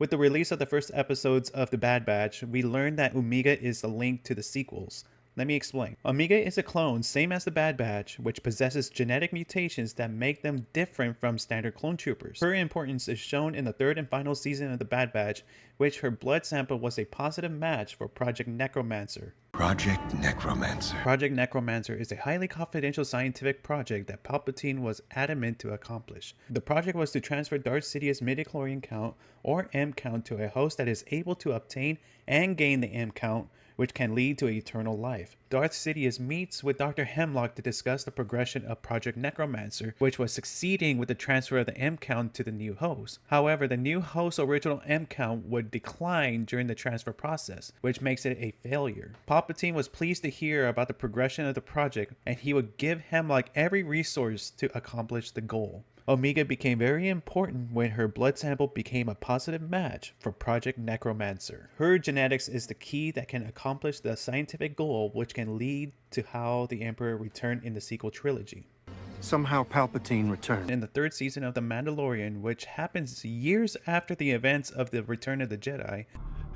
With the release of the first episodes of The Bad Batch, we learned that Omega is the link to the sequels. Let me explain. Omega is a clone, same as the Bad Batch, which possesses genetic mutations that make them different from standard clone troopers. Her importance is shown in the third and final season of the Bad Batch, which her blood sample was a positive match for Project Necromancer. Project Necromancer. Project Necromancer is a highly confidential scientific project that Palpatine was adamant to accomplish. The project was to transfer Darth Sidious's midichlorian count, or M count, to a host that is able to obtain and gain the M count, which can lead to eternal life. Darth Sidious meets with Dr. Hemlock to discuss the progression of Project Necromancer, which was succeeding with the transfer of the M count to the new host. However, the new host's original M count would decline during the transfer process, which makes it a failure. Palpatine was pleased to hear about the progression of the project, and he would give Hemlock every resource to accomplish the goal. Omega became very important when her blood sample became a positive match for Project Necromancer. Her genetics is the key that can accomplish the scientific goal, which can lead to how the Emperor returned in the sequel trilogy. Somehow Palpatine returned. In the third season of The Mandalorian, which happens years after the events of the Return of the Jedi,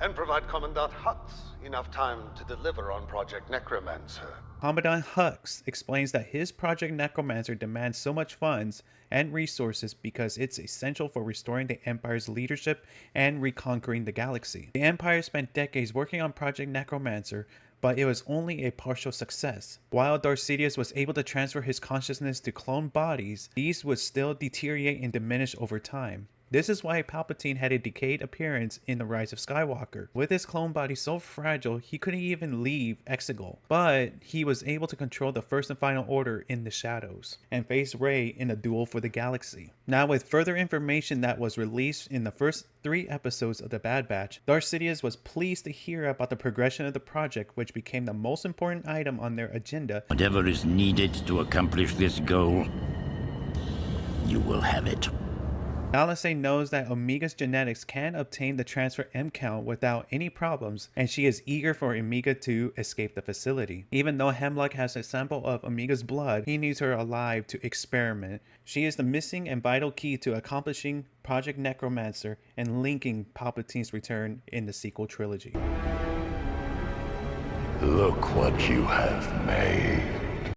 and provide Commandant Hux enough time to deliver on Project Necromancer. Commandant Hux explains that his Project Necromancer demands so much funds and resources because it's essential for restoring the Empire's leadership and reconquering the galaxy. The Empire spent decades working on Project Necromancer, but it was only a partial success. While Darth Sidious was able to transfer his consciousness to clone bodies, these would still deteriorate and diminish over time. This is why Palpatine had a decayed appearance in The Rise of Skywalker. With his clone body so fragile, he couldn't even leave Exegol, but he was able to control the First and Final Order in the shadows, and face Rey in a duel for the galaxy. Now, with further information that was released in the first 3 episodes of The Bad Batch, Darth Sidious was pleased to hear about the progression of the project, which became the most important item on their agenda. Whatever is needed to accomplish this goal, you will have it. Nalase knows that Omega's genetics can obtain the transfer M count without any problems, and she is eager for Omega to escape the facility. Even though Hemlock has a sample of Omega's blood, he needs her alive to experiment. She is the missing and vital key to accomplishing Project Necromancer and linking Palpatine's return in the sequel trilogy. Look what you have made.